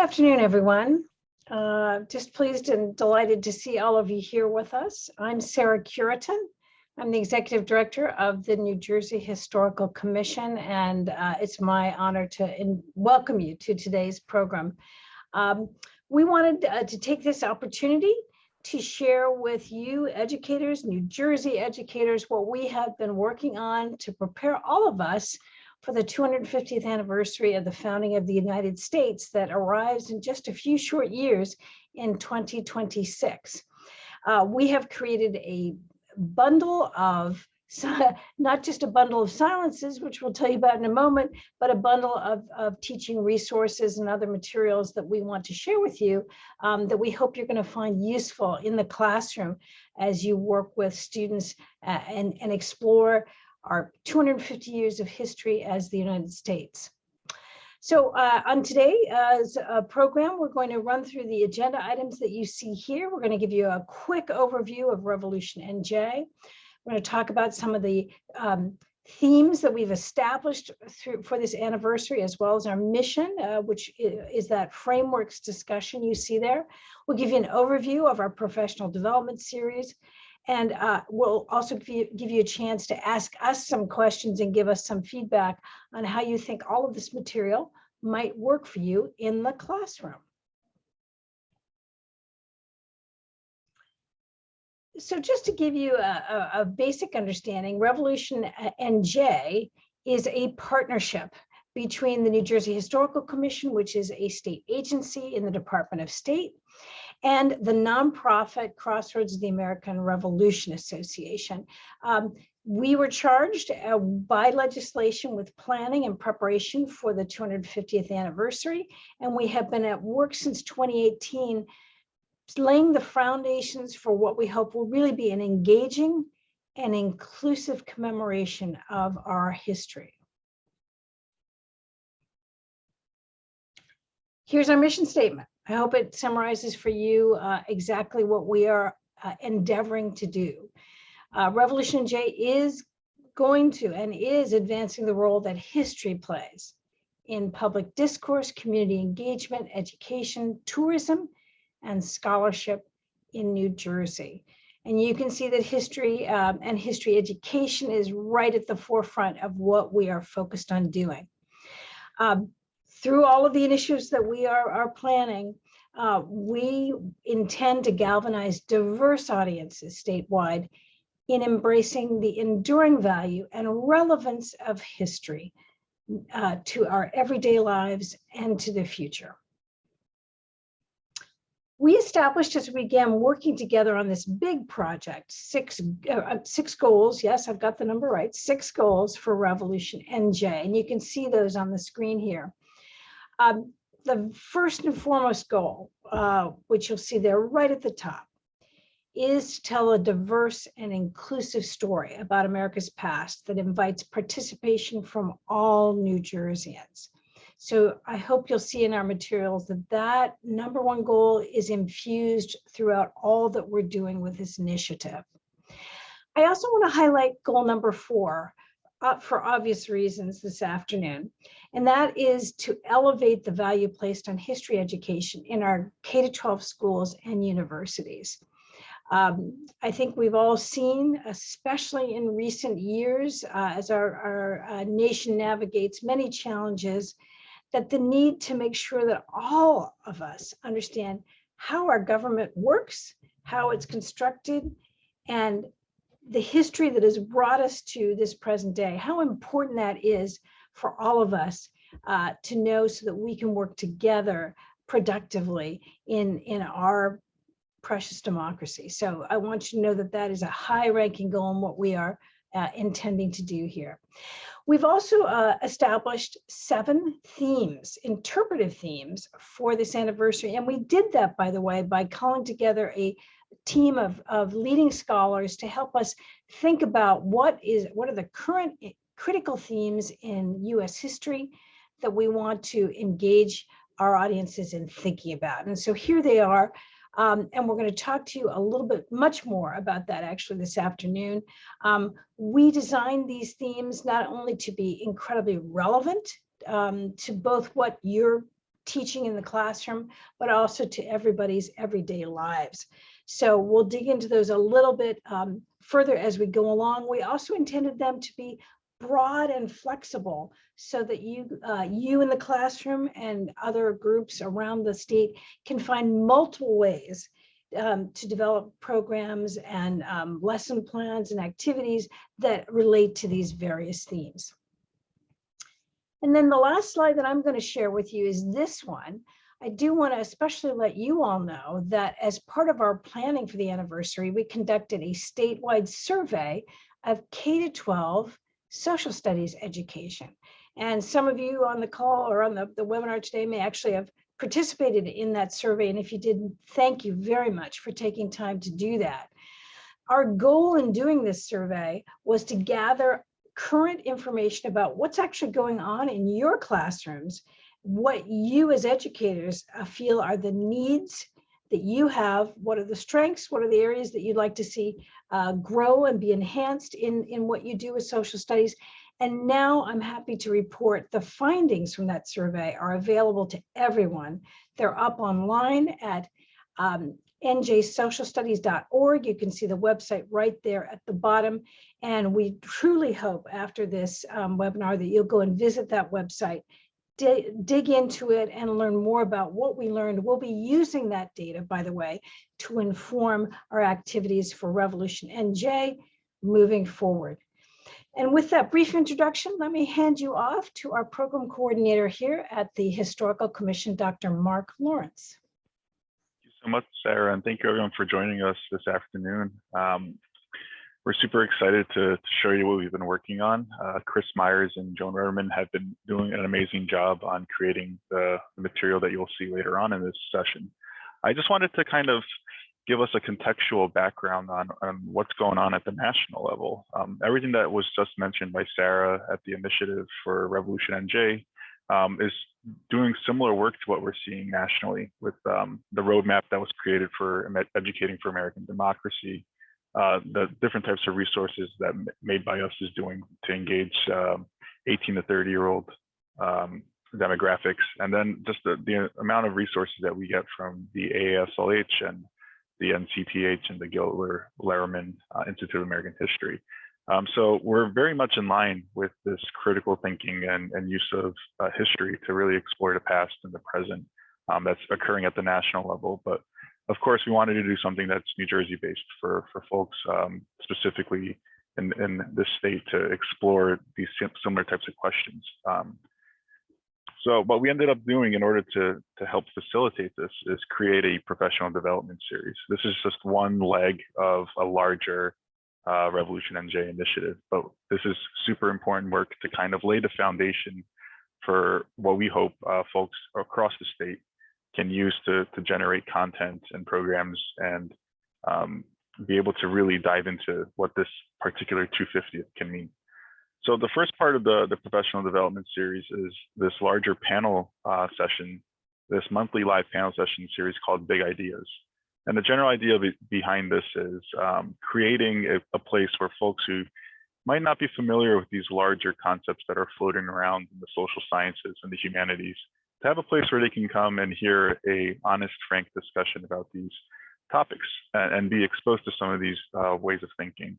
afternoon, everyone. Just pleased and delighted to see all of you here with us. I'm Sarah Curitan. I'm the Executive Director of the New Jersey Historical Commission, and it's my honor to welcome you to today's program. We wanted to take this opportunity to share with you educators, New Jersey educators, what we have been working on to prepare all of us for the 250th anniversary of the founding of the United States that arrives in just a few short years in 2026. We have created a bundle of, not just a bundle of silences, which we'll tell you about in a moment, but a bundle of teaching resources and other materials that we want to share with you that we hope you're going to find useful in the classroom as you work with students and explore our 250 years of history as the United States. So on today's program, we're going to run through the agenda items that you see here. We're going to give you a quick overview of Revolution NJ. We're going to talk about some of the themes that we've established for this anniversary, as well as our mission, which is that frameworks discussion you see there. We'll give you an overview of our professional development series. And we'll also give you a chance to ask us some questions and give us some feedback on how you think all of this material might work for you in the classroom. So just to give you a basic understanding, Revolution NJ is a partnership between the New Jersey Historical Commission, which is a state agency in the Department of State, and the nonprofit Crossroads of the American Revolution Association. We were charged by legislation with planning and preparation for the 250th anniversary, and we have been at work since 2018, laying the foundations for what we hope will really be an engaging and inclusive commemoration of our history. Here's our mission statement. I hope it summarizes for you exactly what we are endeavoring to do. Revolution NJ is going to and is advancing the role that history plays in public discourse, community engagement, education, tourism, and scholarship in New Jersey. And you can see that history and history education is right at the forefront of what we are focused on doing. Through all of the initiatives that we are planning, we intend to galvanize diverse audiences statewide in embracing the enduring value and relevance of history to our everyday lives and to the future. We established, as we began working together on this big project, six goals. Yes, I've got the number right, 6 goals for Revolution NJ, and you can see those on the screen here. The first and foremost goal, which you'll see there right at the top, is to tell a diverse and inclusive story about America's past that invites participation from all New Jerseyans. So I hope you'll see in our materials that that number 1 goal is infused throughout all that we're doing with this initiative. I also want to highlight goal number 4 for obvious reasons this afternoon, and that is to elevate the value placed on history education in our K-12 schools and universities. I think we've all seen, especially in recent years, as our nation navigates many challenges, that the need to make sure that all of us understand how our government works, how it's constructed, and the history that has brought us to this present day, how important that is for all of us to know so that we can work together productively in our precious democracy. So I want you to know that that is a high-ranking goal in what we are intending to do here. We've also established 7 themes, interpretive themes for this anniversary. And we did that, by the way, by calling together a team of leading scholars to help us think about what are the current critical themes in US history that we want to engage our audiences in thinking about. And so here they are. And we're going to talk to you a little bit much more about that actually this afternoon. We designed these themes not only to be incredibly relevant to both what you're teaching in the classroom, but also to everybody's everyday lives. So we'll dig into those a little bit further as we go along. We also intended them to be broad and flexible so that you in the classroom and other groups around the state can find multiple ways to develop programs and lesson plans and activities that relate to these various themes. And then the last slide that I'm going to share with you is this one. I do want to especially let you all know that as part of our planning for the anniversary, we conducted a statewide survey of K-12 social studies education. And some of you on the call or on the webinar today may actually have participated in that survey. And if you didn't, thank you very much for taking time to do that. Our goal in doing this survey was to gather current information about what's actually going on in your classrooms, what you as educators feel are the needs that you have, what are the strengths, what are the areas that you'd like to see grow and be enhanced in what you do with social studies. And now I'm happy to report the findings from that survey are available to everyone. They're up online at njsocialstudies.org. You can see the website right there at the bottom. And we truly hope after this webinar that you'll go and visit that website, dig into it and learn more about what we learned. We'll be using that data, by the way, to inform our activities for Revolution NJ moving forward. And with that brief introduction, let me hand you off to our program coordinator here at the Historical Commission, Dr. Mark Lawrence. Thank you so much, Sarah, and thank you everyone for joining us this afternoon. We're super excited to show you what we've been working on. Chris Myers and Joan Rutterman have been doing an amazing job on creating the material that you'll see later on in this session. I just wanted to kind of give us a contextual background on what's going on at the national level. Everything that was just mentioned by Sarah at the initiative for Revolution NJ is doing similar work to what we're seeing nationally with the roadmap that was created for Educating for American Democracy, the different types of resources that Made by Us is doing to engage 18 to 30-year-old demographics, and then just the amount of resources that we get from the AASLH and the NCTH and the Giltler-Lehrman Institute of American History. So we're very much in line with this critical thinking and use of history to really explore the past and the present that's occurring at the national level. But of course, we wanted to do something that's New Jersey based for folks specifically in this state to explore these similar types of questions. So what we ended up doing in order to help facilitate this is create a professional development series. This is just one leg of a larger Revolution NJ initiative, but this is super important work to kind of lay the foundation for what we hope folks across the state can use to generate content and programs and be able to really dive into what this particular 250th can mean. So the first part of the professional development series is this larger panel session, this monthly live panel session series called Big Ideas. And the general idea behind this is creating a place where folks who might not be familiar with these larger concepts that are floating around in the social sciences and the humanities, to have a place where they can come and hear a honest, frank discussion about these topics and be exposed to some of these ways of thinking.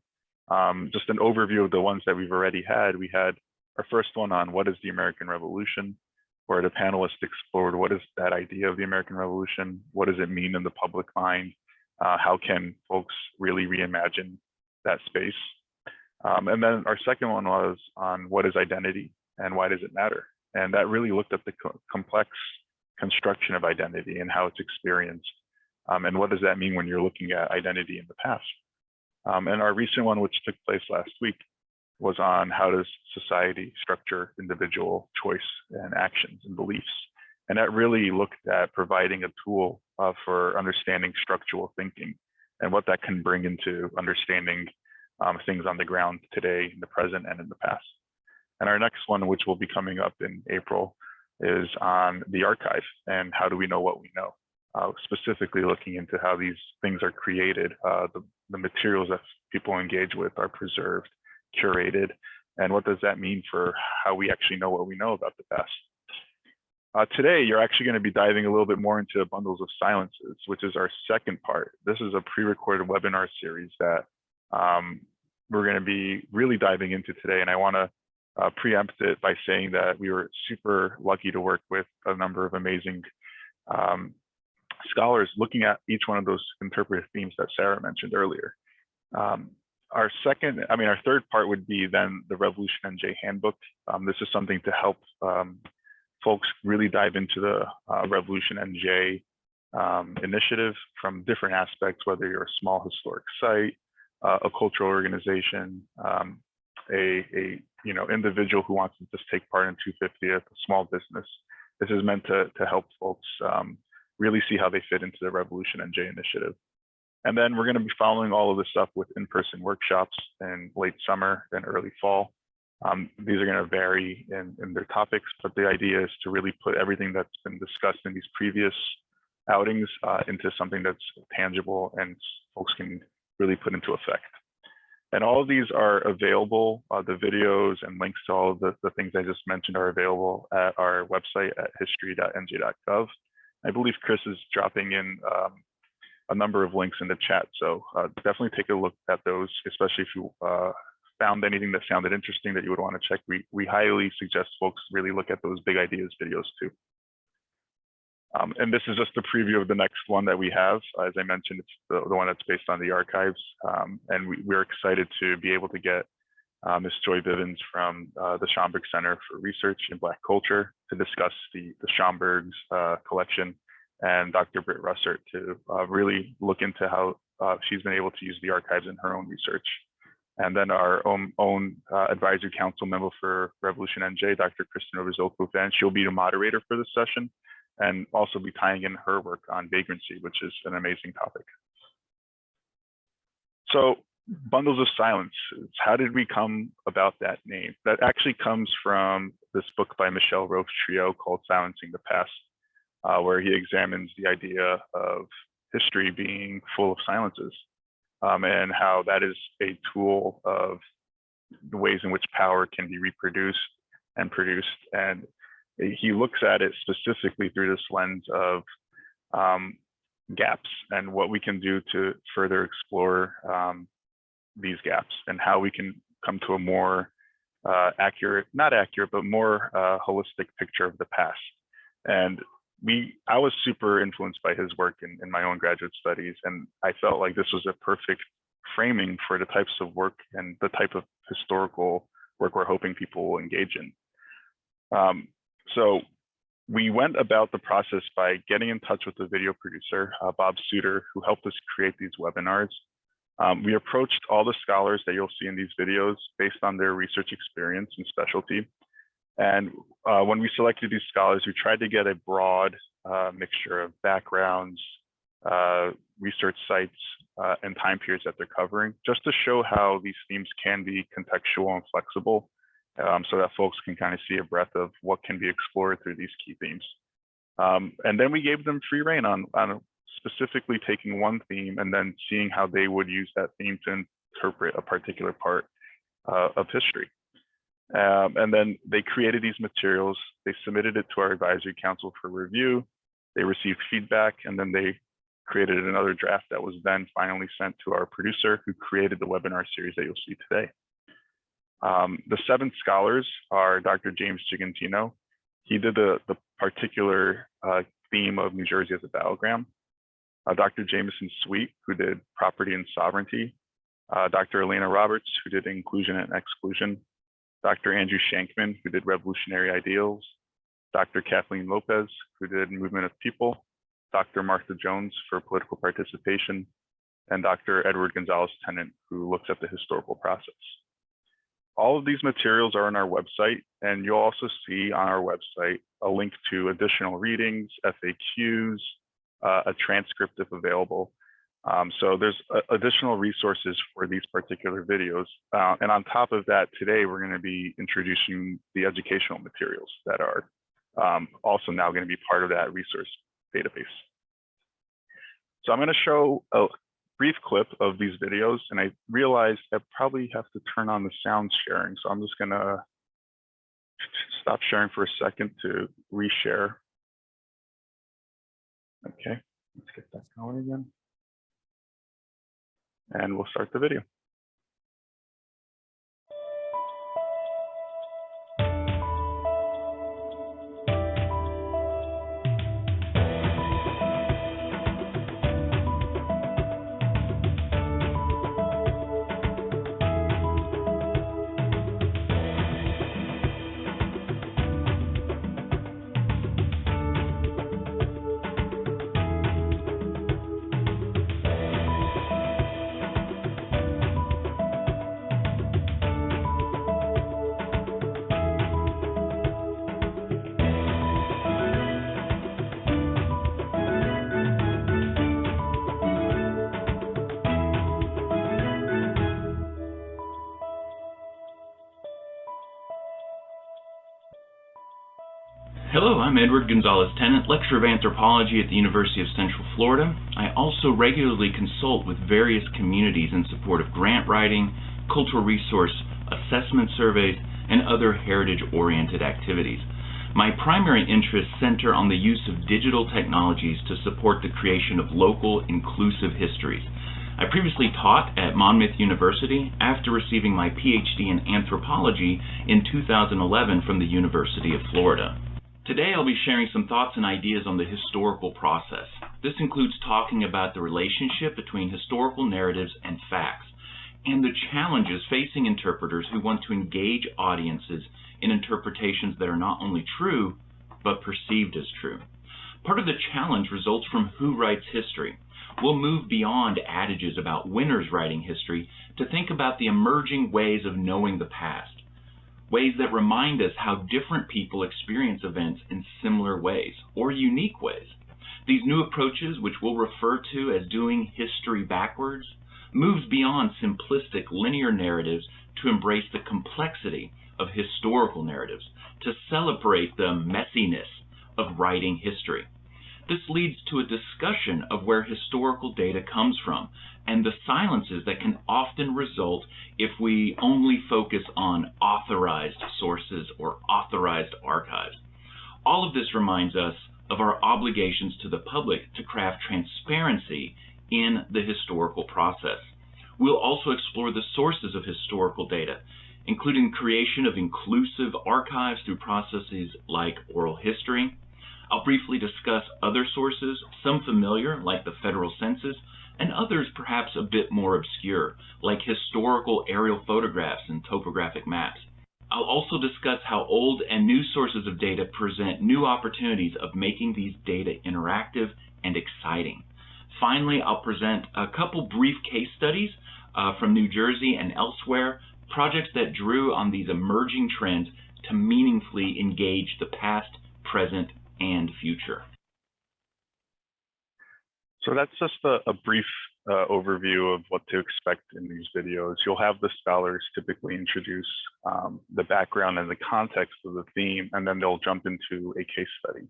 Just an overview of the ones that we've already had. We had our first one on what is the American Revolution, where the panelists explored what is that idea of the American Revolution, what does it mean in the public mind, how can folks really reimagine that space. And then our second one was on what is identity and why does it matter? And that really looked at the complex construction of identity and how it's experienced. And what does that mean when you're looking at identity in the past? And our recent one, which took place last week, was on how does society structure individual choice and actions and beliefs. And that really looked at providing a tool for understanding structural thinking and what that can bring into understanding things on the ground today, in the present, and in the past. And our next one, which will be coming up in April, is on the archive and how do we know what we know, specifically looking into how these things are created, the materials that people engage with are preserved, curated, and what does that mean for how we actually know what we know about the past. Today, you're actually going to be diving a little bit more into bundles of silences, which is our second part. This is a pre-recorded webinar series that we're going to be really diving into today. And I want to preempt it by saying that we were super lucky to work with a number of amazing scholars looking at each one of those interpretive themes that Sarah mentioned earlier. Our third part would be then the Revolution NJ Handbook. This is something to help folks really dive into the Revolution NJ initiative from different aspects, whether you're a small historic site, a cultural organization, individual who wants to just take part in 250th, a small business. This is meant to help folks really see how they fit into the Revolution NJ initiative. And then we're going to be following all of this up with in-person workshops in late summer and early fall. These are going to vary in their topics, but the idea is to really put everything that's been discussed in these previous outings into something that's tangible and folks can really put into effect. And all of these are available. The videos and links to all of the things I just mentioned are available at our website at history.nj.gov. I believe Chris is dropping in a number of links in the chat. So definitely take a look at those, especially if you found anything that sounded interesting that you would want to check. We highly suggest folks really look at those big ideas videos too. And this is just a preview of the next one that we have. As I mentioned, it's the one that's based on the archives. And we're excited to be able to get Ms. Joy Bivens from the Schomburg Center for Research in Black Culture to discuss the Schomburg's collection, and Dr. Britt Russert to really look into how she's been able to use the archives in her own research. And then our own advisory council member for Revolution NJ, Dr. Kristen Oberzokluf, she'll be the moderator for this session and also be tying in her work on vagrancy, which is an amazing topic. So bundles of silence, how did we come about that name? That actually comes from this book by Michel Roche-Trio called Silencing the Past, where he examines the idea of history being full of silences and how that is a tool of the ways in which power can be reproduced and produced. And he looks at it specifically through this lens of gaps and what we can do to further explore these gaps and how we can come to a more not accurate, but more holistic picture of the past. And I was super influenced by his work in my own graduate studies, and I felt like this was a perfect framing for the types of work and the type of historical work we're hoping people will engage in. So we went about the process by getting in touch with the video producer, Bob Suter, who helped us create these webinars. We approached all the scholars that you'll see in these videos based on their research experience and specialty. And when we selected these scholars, we tried to get a broad mixture of backgrounds, research sites, and time periods that they're covering, just to show how these themes can be contextual and flexible, so that folks can kind of see a breadth of what can be explored through these key themes. And then we gave them free rein on specifically taking one theme and then seeing how they would use that theme to interpret a particular part of history. And then they created these materials, they submitted it to our advisory council for review, they received feedback, and then they created another draft that was then finally sent to our producer, who created the webinar series that you'll see today. The 7 scholars are Dr. James Gigantino. He did the particular theme of New Jersey as a battleground. Dr. Jameson Sweet, who did property and sovereignty. Dr. Elena Roberts, who did inclusion and exclusion. Dr. Andrew Shankman, who did revolutionary ideals. Dr. Kathleen Lopez, who did movement of people. Dr. Martha Jones for political participation. And Dr. Edward Gonzalez-Tennant, who looks at the historical process. All of these materials are on our website, and you'll also see on our website a link to additional readings, FAQs, a transcript if available. So there's additional resources for these particular videos. And on top of that, today we're going to be introducing the educational materials that are also now going to be part of that resource database. So I'm going to show a brief clip of these videos, and I realized I probably have to turn on the sound sharing. So I'm just going to stop sharing for a second to reshare. Okay, let's get that going again. And we'll start the video. Hello, I'm Edward Gonzalez-Tennant, lecturer of anthropology at the University of Central Florida. I also regularly consult with various communities in support of grant writing, cultural resource assessment surveys, and other heritage-oriented activities. My primary interests center on the use of digital technologies to support the creation of local, inclusive histories. I previously taught at Monmouth University after receiving my PhD in anthropology in 2011 from the University of Florida. Today I'll be sharing some thoughts and ideas on the historical process. This includes talking about the relationship between historical narratives and facts, and the challenges facing interpreters who want to engage audiences in interpretations that are not only true, but perceived as true. Part of the challenge results from who writes history. We'll move beyond adages about winners writing history to think about the emerging ways of knowing the past. Ways that remind us how different people experience events in similar ways, or unique ways. These new approaches, which we'll refer to as doing history backwards, moves beyond simplistic linear narratives to embrace the complexity of historical narratives, to celebrate the messiness of writing history. This leads to a discussion of where historical data comes from and the silences that can often result if we only focus on authorized sources or authorized archives. All of this reminds us of our obligations to the public to craft transparency in the historical process. We'll also explore the sources of historical data, including creation of inclusive archives through processes like oral history. I'll briefly discuss other sources, some familiar, like the federal census, and others perhaps a bit more obscure, like historical aerial photographs and topographic maps. I'll also discuss how old and new sources of data present new opportunities of making these data interactive and exciting. Finally, I'll present a couple brief case studies from New Jersey and elsewhere, projects that drew on these emerging trends to meaningfully engage the past, present, and future. So that's just a brief overview of what to expect in these videos. You'll have the scholars typically introduce the background and the context of the theme, and then they'll jump into a case study.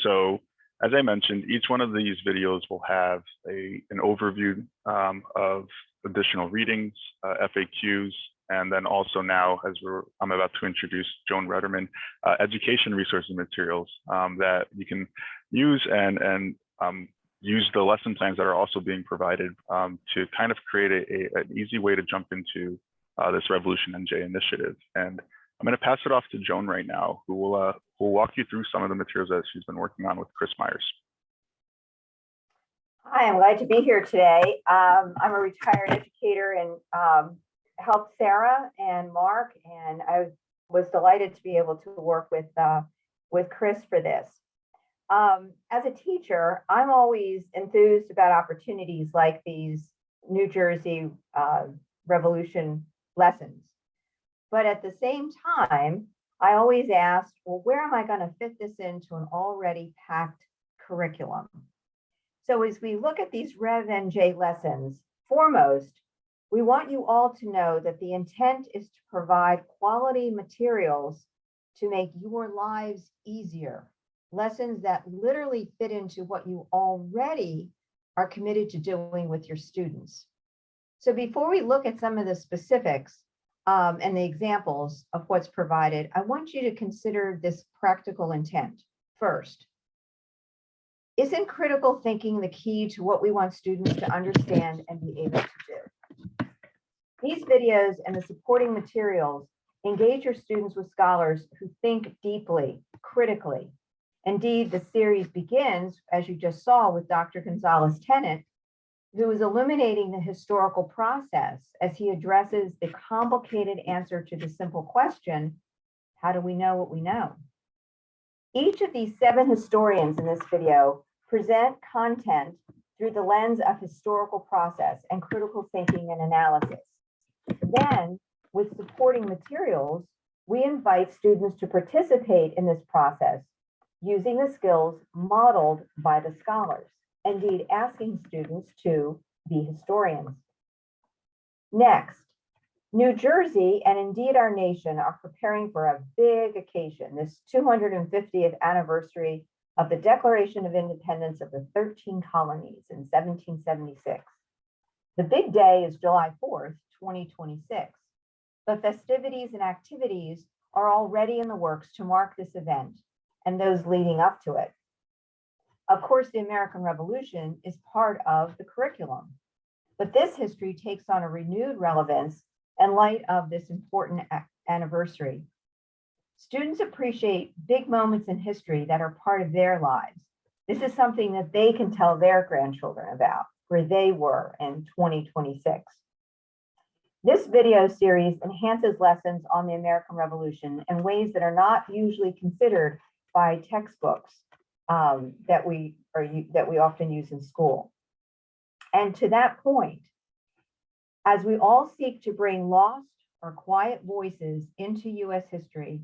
So as I mentioned, each one of these videos will have an overview of additional readings, FAQs, and then also now, as I'm about to introduce Joan Rudderman, education resources and materials that you can use and use the lesson plans that are also being provided to kind of create an easy way to jump into this Revolution NJ initiative. And I'm going to pass it off to Joan right now, who will walk you through some of the materials that she's been working on with Chris Myers. Hi, I'm glad to be here today. I'm a retired educator and helped Sarah and Mark, and I was delighted to be able to work with Chris for this. As a teacher, I'm always enthused about opportunities like these New Jersey Revolution lessons. But at the same time, I always ask, well, where am I going to fit this into an already packed curriculum? So as we look at these Rev NJ lessons, foremost, we want you all to know that the intent is to provide quality materials to make your lives easier. Lessons that literally fit into what you already are committed to doing with your students. So before we look at some of the specifics, and the examples of what's provided, I want you to consider this practical intent. First, isn't critical thinking the key to what we want students to understand and be able to do? These videos and the supporting materials engage your students with scholars who think deeply, critically. Indeed, the series begins, as you just saw, with Dr. Gonzalez-Tennant, who is illuminating the historical process as he addresses the complicated answer to the simple question, how do we know what we know? Each of these 7 historians in this video present content through the lens of historical process and critical thinking and analysis. Then, with supporting materials, we invite students to participate in this process using the skills modeled by the scholars, indeed asking students to be historians. Next, New Jersey and indeed our nation are preparing for a big occasion, this 250th anniversary of the Declaration of Independence of the 13 colonies in 1776. The big day is July 4th, 2026, but festivities and activities are already in the works to mark this event and those leading up to it. Of course, the American Revolution is part of the curriculum, but this history takes on a renewed relevance in light of this important anniversary. Students appreciate big moments in history that are part of their lives. This is something that they can tell their grandchildren about, where they were in 2026. This video series enhances lessons on the American Revolution in ways that are not usually considered by textbooks that we often use in school. And to that point, as we all seek to bring lost or quiet voices into U.S. history,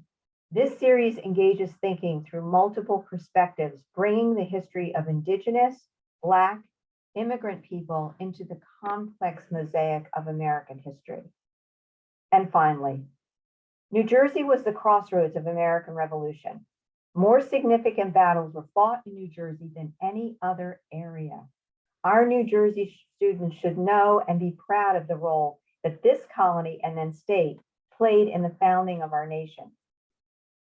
this series engages thinking through multiple perspectives, bringing the history of Indigenous, Black, immigrant people into the complex mosaic of American history. And finally, New Jersey was the crossroads of American Revolution. More significant battles were fought in New Jersey than any other area. Our New Jersey students should know and be proud of the role that this colony and then state played in the founding of our nation.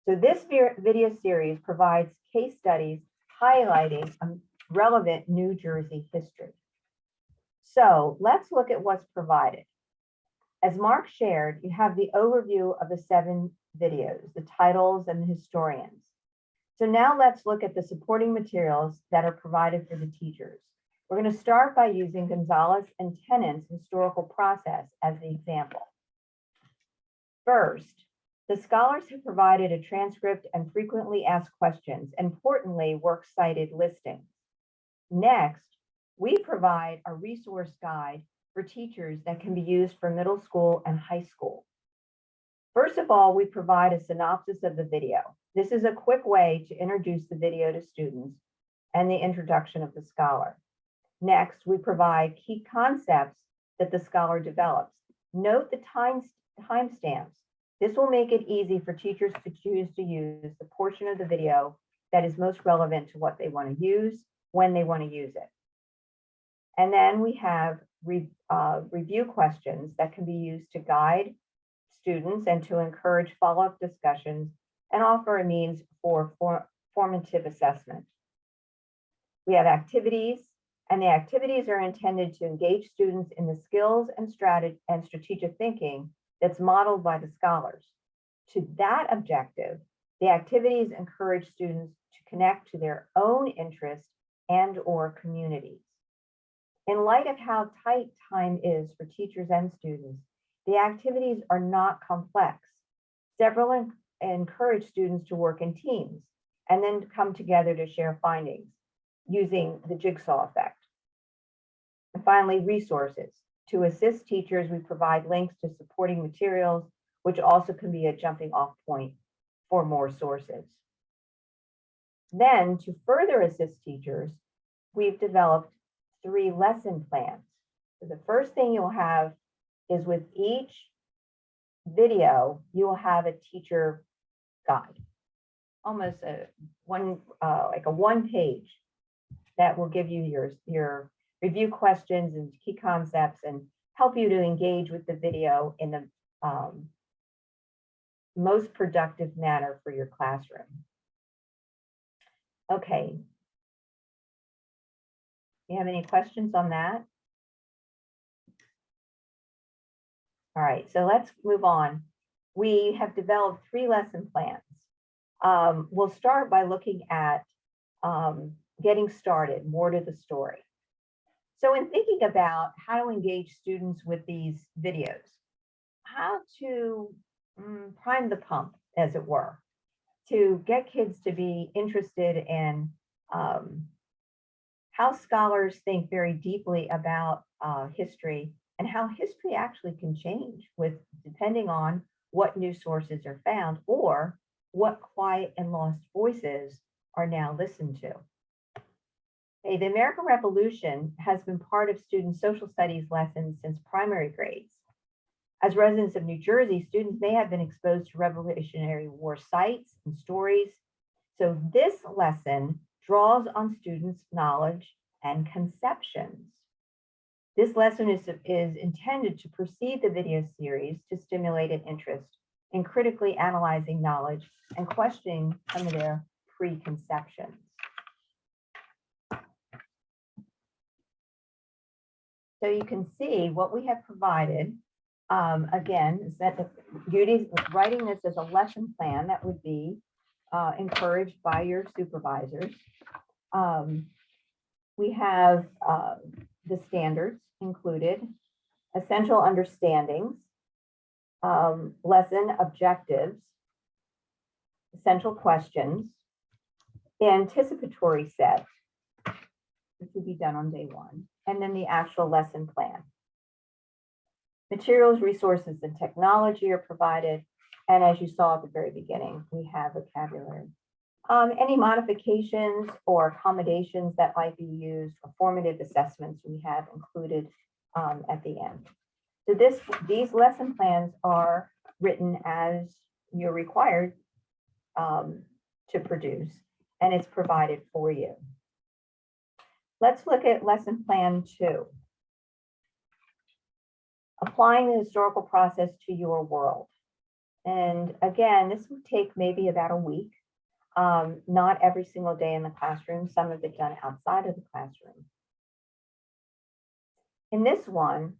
So this video series provides case studies highlighting relevant New Jersey history. So let's look at what's provided. As Mark shared, you have the overview of the 7 videos, the titles and the historians. So now let's look at the supporting materials that are provided for the teachers. We're going to start by using Gonzalez and Tennant's historical process as the example. First, the scholars have provided a transcript and frequently asked questions, importantly, works cited listings. Next, we provide a resource guide for teachers that can be used for middle school and high school. First of all, we provide a synopsis of the video. This is a quick way to introduce the video to students and the introduction of the scholar. Next, we provide key concepts that the scholar develops. Note the timestamps. This will make it easy for teachers to choose to use the portion of the video that is most relevant to what they want to use, when they want to use it. And then we have review questions that can be used to guide students and to encourage follow-up discussions and offer a means for formative assessment. We have activities, and the activities are intended to engage students in the skills and strategic thinking that's modeled by the scholars. To that objective, the activities encourage students to connect to their own interests and/or communities. In light of how tight time is for teachers and students, the activities are not complex. Several encourage students to work in teams and then come together to share findings using the jigsaw effect. And finally, resources. To assist teachers, we provide links to supporting materials, which also can be a jumping off point for more sources. Then, to further assist teachers, we've developed 3 lesson plans. So the first thing you'll have is with each video, you will have a teacher guide, almost like a 1-page that will give you your review questions and key concepts and help you to engage with the video in the most productive manner for your classroom. Okay. Do you have any questions on that? All right, so let's move on. We have developed 3 lesson plans. We'll start by looking at getting started, more to the story. So in thinking about how to engage students with these videos, how to prime the pump, as it were, to get kids to be interested in how scholars think very deeply about history, and how history actually can change depending on what new sources are found or what quiet and lost voices are now listened to. Okay, the American Revolution has been part of students' social studies lessons since primary grades. As residents of New Jersey, students may have been exposed to Revolutionary War sites and stories. So this lesson draws on students' knowledge and conceptions. This lesson is intended to precede the video series to stimulate an interest in critically analyzing knowledge and questioning some of their preconceptions. So you can see what we have provided, again, is that the duties of writing this as a lesson plan that would be encouraged by your supervisors. We have the standards included, essential understandings, lesson objectives, essential questions, the anticipatory set, which will be done on day 1, and then the actual lesson plan. Materials, resources, and technology are provided, and as you saw at the very beginning, we have vocabulary. Any modifications or accommodations that might be used, or formative assessments we have included at the end. So these lesson plans are written as you're required to produce, and it's provided for you. Let's look at lesson plan 2. Applying the historical process to your world. And again, this would take maybe about a week. Not every single day in the classroom, some of it done outside of the classroom. In this one,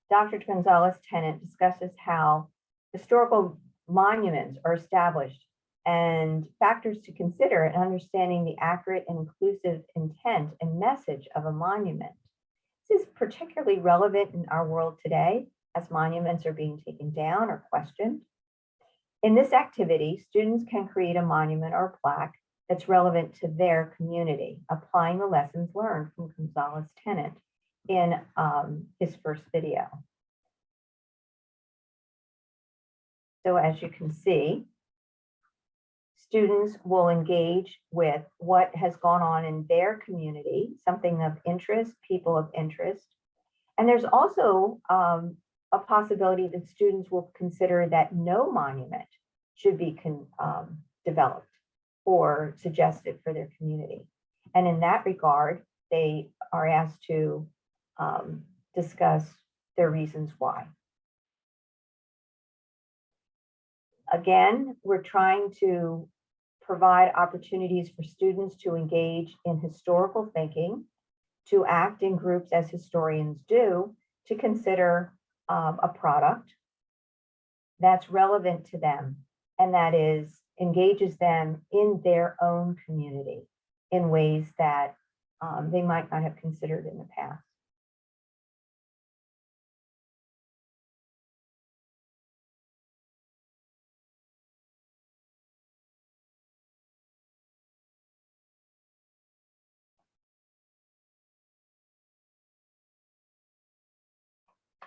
Dr. Gonzalez-Tennant discusses how historical monuments are established and factors to consider in understanding the accurate and inclusive intent and message of a monument. This is particularly relevant in our world today as monuments are being taken down or questioned. In this activity, students can create a monument or a plaque that's relevant to their community, applying the lessons learned from Gonzalez-Tennant in his first video. So as you can see, students will engage with what has gone on in their community, something of interest, people of interest. And there's also a possibility that students will consider that no monument should be developed or suggested for their community. And in that regard, they are asked to discuss their reasons why. Again, we're trying to provide opportunities for students to engage in historical thinking, to act in groups as historians do, to consider a product that's relevant to them and that engages them in their own community in ways that they might not have considered in the past.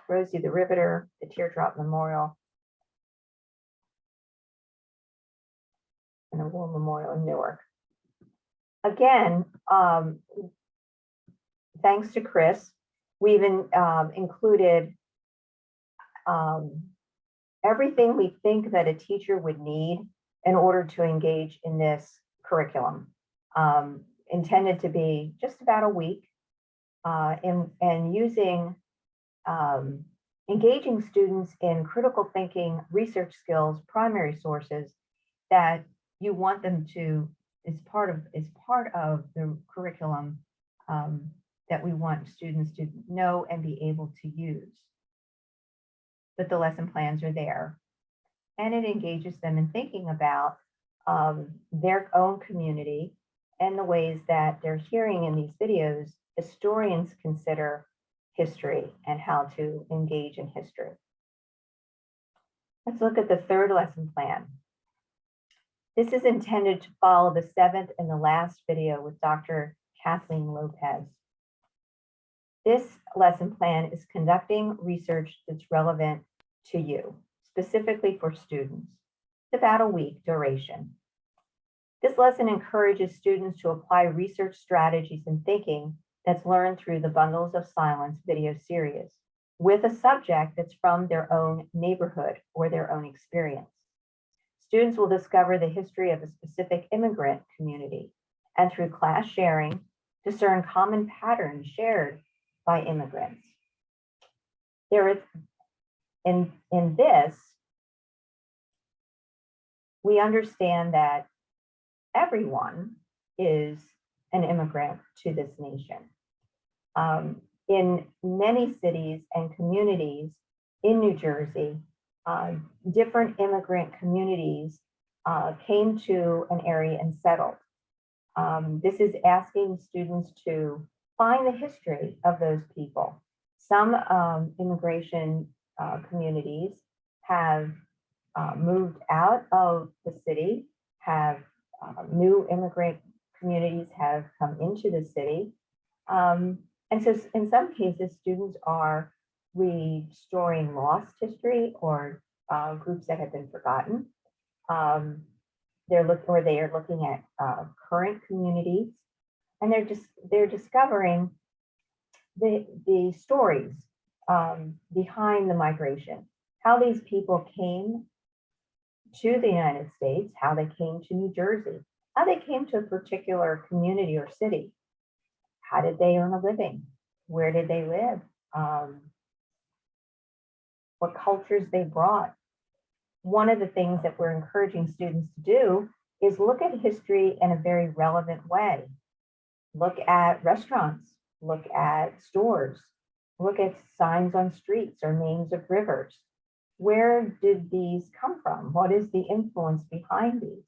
Rosie the Riveter, the Teardrop Memorial, and the War Memorial in Newark. Again, thanks to Chris, we've included everything we think that a teacher would need in order to engage in this curriculum, intended to be just about a week, and using engaging students in critical thinking, research skills, primary sources that you want them to, is part of the curriculum that we want students to know and be able to use. But the lesson plans are there, and it engages them in thinking about their own community and the ways that they're hearing in these videos historians consider history and how to engage in history. Let's look at the third lesson plan. This is intended to follow the seventh and the last video with Dr. Kathleen Lopez. This lesson plan is conducting research that's relevant to you, specifically for students. It's about a week duration. This lesson encourages students to apply research strategies and thinking that's learned through the Bundles of Silence video series with a subject that's from their own neighborhood or their own experience. Students will discover the history of a specific immigrant community and through class sharing, discern common patterns shared by immigrants. There is, in this, we understand that everyone is an immigrant to this nation. In many cities and communities in New Jersey, different immigrant communities came to an area and settled. This is asking students to find the history of those people. Some immigration communities have moved out of the city, have new immigrant communities have come into the city. And so in some cases, students are restoring lost history or groups that have been forgotten. They are looking at current communities, and they're discovering the stories behind the migration, how these people came to the United States, how they came to New Jersey, how they came to a particular community or city. How did they earn a living? Where did they live? What cultures they brought? One of the things that we're encouraging students to do is look at history in a very relevant way. Look at restaurants, look at stores, look at signs on streets or names of rivers. Where did these come from? What is the influence behind these?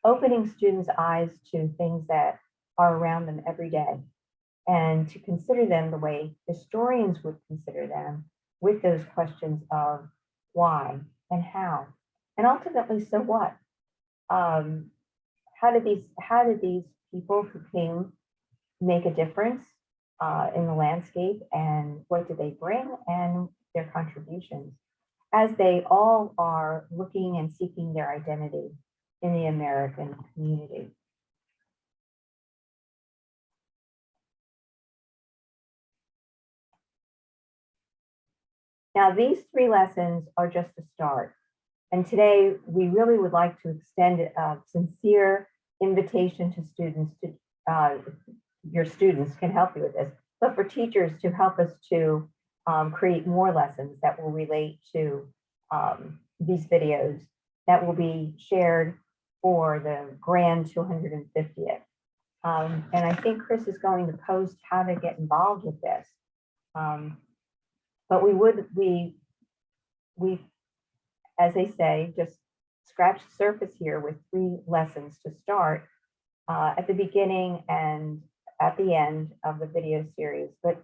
Opening students' eyes to things that are around them every day, and to consider them the way historians would consider them, with those questions of why and how, and ultimately, so what? How did these people who came make a difference in the landscape, and what did they bring, and their contributions, as they all are looking and seeking their identity in the American community. Now, these three lessons are just a start. And today, we really would like to extend a sincere invitation to students to, your students can help you with this, but for teachers to help us to create more lessons that will relate to these videos that will be shared for the grand 250th. And I think Chris is going to post how to get involved with this. But we, as they say, just scratch the surface here with 3 lessons to start at the beginning and at the end of the video series, but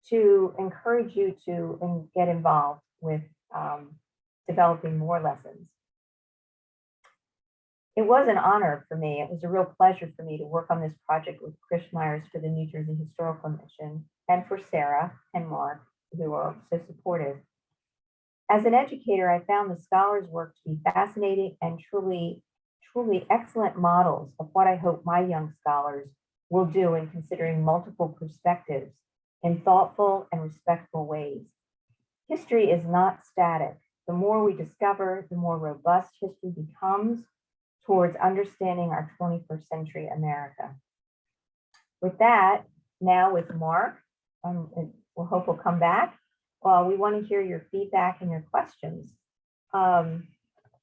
to encourage you to get involved with developing more lessons. It was an honor for me. It was a real pleasure for me to work on this project with Chris Myers for the New Jersey Historical Mission, and for Sarah and Mark, who are so supportive. As an educator, I found the scholars' work to be fascinating and truly excellent models of what I hope my young scholars will do in considering multiple perspectives in thoughtful and respectful ways. History is not static. The more we discover, the more robust history becomes towards understanding our 21st century America. With that, now with Mark, we hope he'll come back. Well, we want to hear your feedback and your questions. And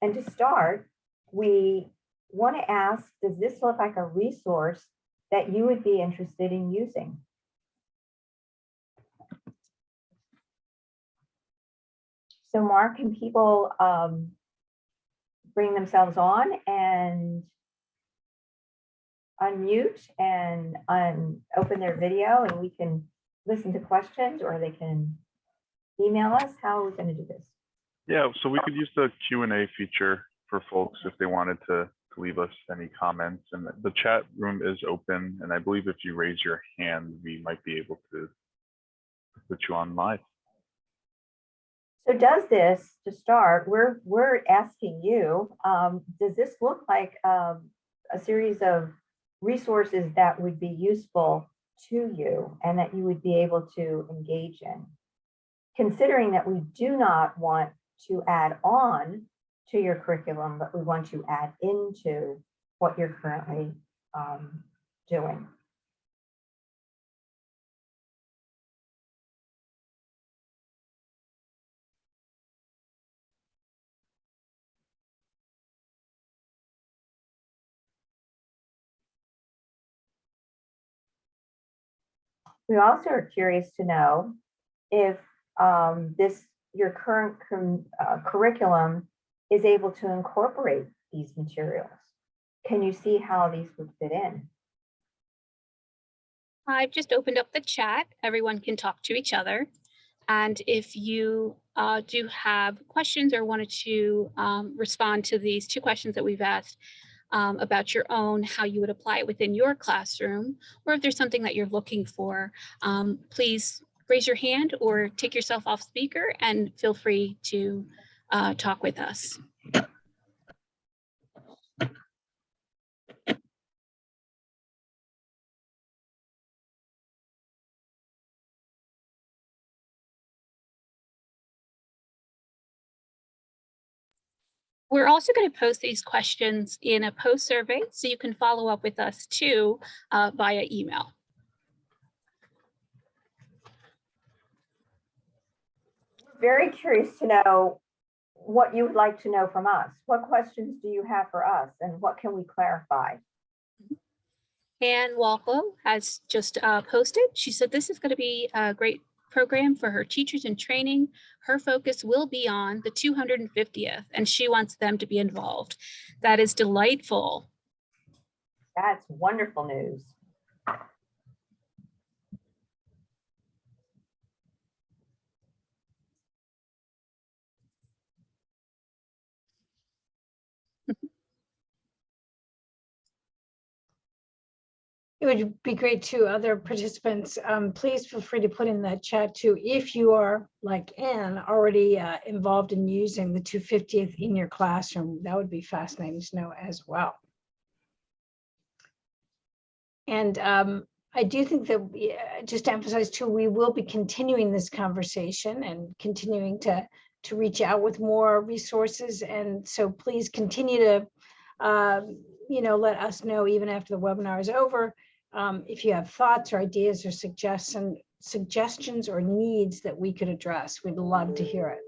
to start, we want to ask, does this look like a resource that you would be interested in using? So Mark, can people bring themselves on and unmute and open their video, and we can listen to questions, or they can email us? How are we going to do this? Yeah, so we could use the Q&A feature for folks if they wanted to leave us any comments. And the chat room is open. And I believe if you raise your hand, we might be able to put you on live. So does this, to start, we're asking you, does this look like a series of resources that would be useful to you and that you would be able to engage in? Considering that we do not want to add on to your curriculum, but we want to add into what you're currently doing. We also are curious to know if your current curriculum is able to incorporate these materials. Can you see how these would fit in? I've just opened up the chat. Everyone can talk to each other. And if you do have questions or wanted to respond to these 2 questions that we've asked about your own, how you would apply it within your classroom, or if there's something that you're looking for, please raise your hand or take yourself off speaker and feel free to talk with us. We're also going to post these questions in a post survey, so you can follow up with us too via email. Very curious to know what you would like to know from us. What questions do you have for us, and what can we clarify? Anne Walpole has just posted. She said this is going to be a great program for her teachers in training. Her focus will be on the 250th, and she wants them to be involved. That is delightful. That's wonderful news. It would be great too, other participants, please feel free to put in that chat too, if you are, like Anne, already involved in using the 250th in your classroom. That would be fascinating to know as well. And I do think that, just to emphasize too, we will be continuing this conversation and continuing to reach out with more resources. And so please continue to let us know even after the webinar is over. If you have thoughts or ideas or suggestions or needs that we could address, we'd love to hear it.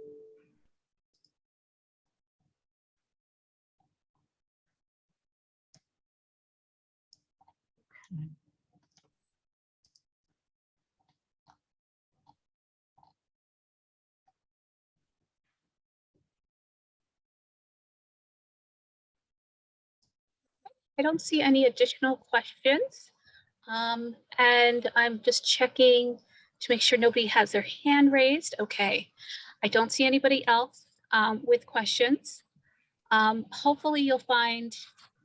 I don't see any additional questions. And I'm just checking to make sure nobody has their hand raised. Okay, I don't see anybody else with questions. Hopefully you'll find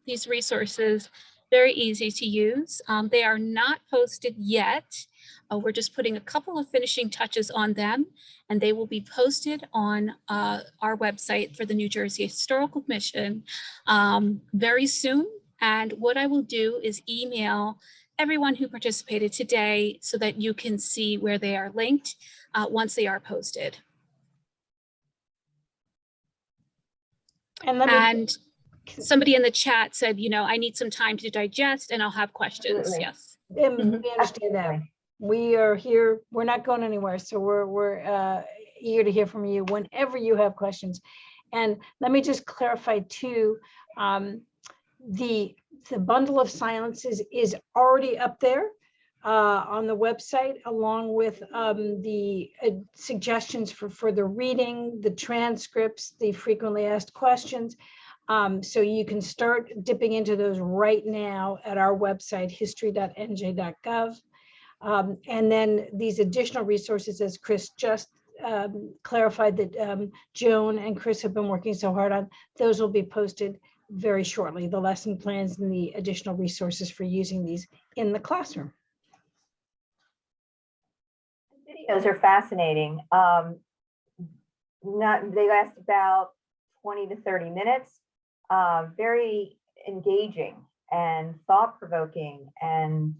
these resources very easy to use. They are not posted yet. We're just putting a couple of finishing touches on them, and they will be posted on our website for the New Jersey Historical Commission very soon. And what I will do is email everyone who participated today so that you can see where they are linked once they are posted. And somebody in the chat said, I need some time to digest and I'll have questions. Absolutely. Yes. We understand that. We are here. We're not going anywhere. So we're eager to hear from you whenever you have questions. And let me just clarify too, the bundle of silences is already up there on the website, along with the suggestions for further reading, the transcripts, the frequently asked questions. So you can start dipping into those right now at our website, history.nj.gov. And then these additional resources, as Chris just clarified that Joan and Chris have been working so hard on, those will be posted very shortly, the lesson plans and the additional resources for using these in the classroom. Videos are fascinating. They last about 20 to 30 minutes. Very engaging and thought-provoking, and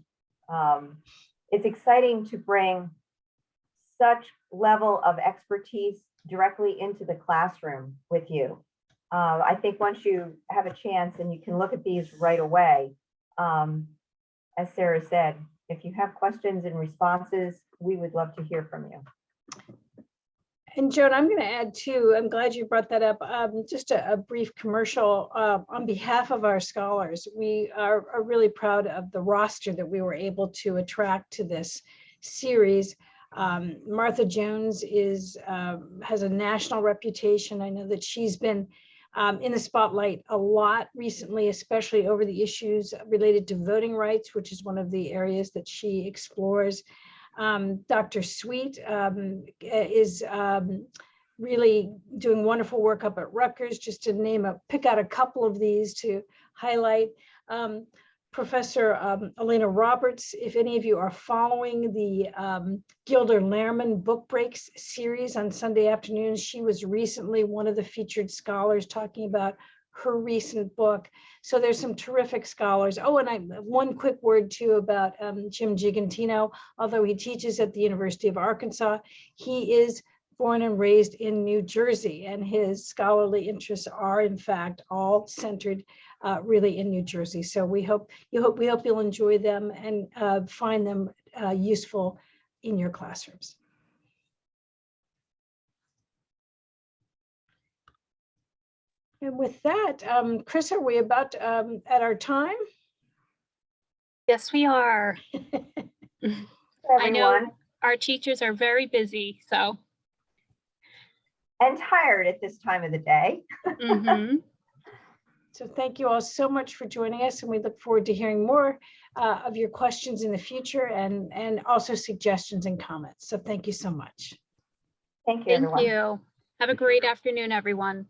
it's exciting to bring such level of expertise directly into the classroom with you. I think once you have a chance and you can look at these right away, as Sarah said, if you have questions and responses, we would love to hear from you. And Joan, I'm going to add too, I'm glad you brought that up, just a brief commercial on behalf of our scholars. We are really proud of the roster that we were able to attract to this series. Martha Jones has a national reputation. I know that she's been in the spotlight a lot recently, especially over the issues related to voting rights, which is one of the areas that she explores. Dr. Sweet is really doing wonderful work up at Rutgers, just to pick out a couple of these to highlight. Professor Elena Roberts, if any of you are following the Gilder Lehrman Book Breaks series on Sunday afternoons, she was recently one of the featured scholars talking about her recent book. So there's some terrific scholars. Oh, and one quick word too about Jim Gigantino. Although he teaches at the University of Arkansas, he is born and raised in New Jersey, and his scholarly interests are in fact all centered really in New Jersey. So we hope you'll enjoy them and find them useful in your classrooms. And with that, Chris, are we about at our time? Yes, we are. I know Everyone, our teachers are very busy, so. and tired at this time of the day. Mhm. So thank you all so much for joining us, and we look forward to hearing more of your questions in the future, and also suggestions and comments. So thank you so much. Thank you, Thank everyone. you. Have a great afternoon, everyone.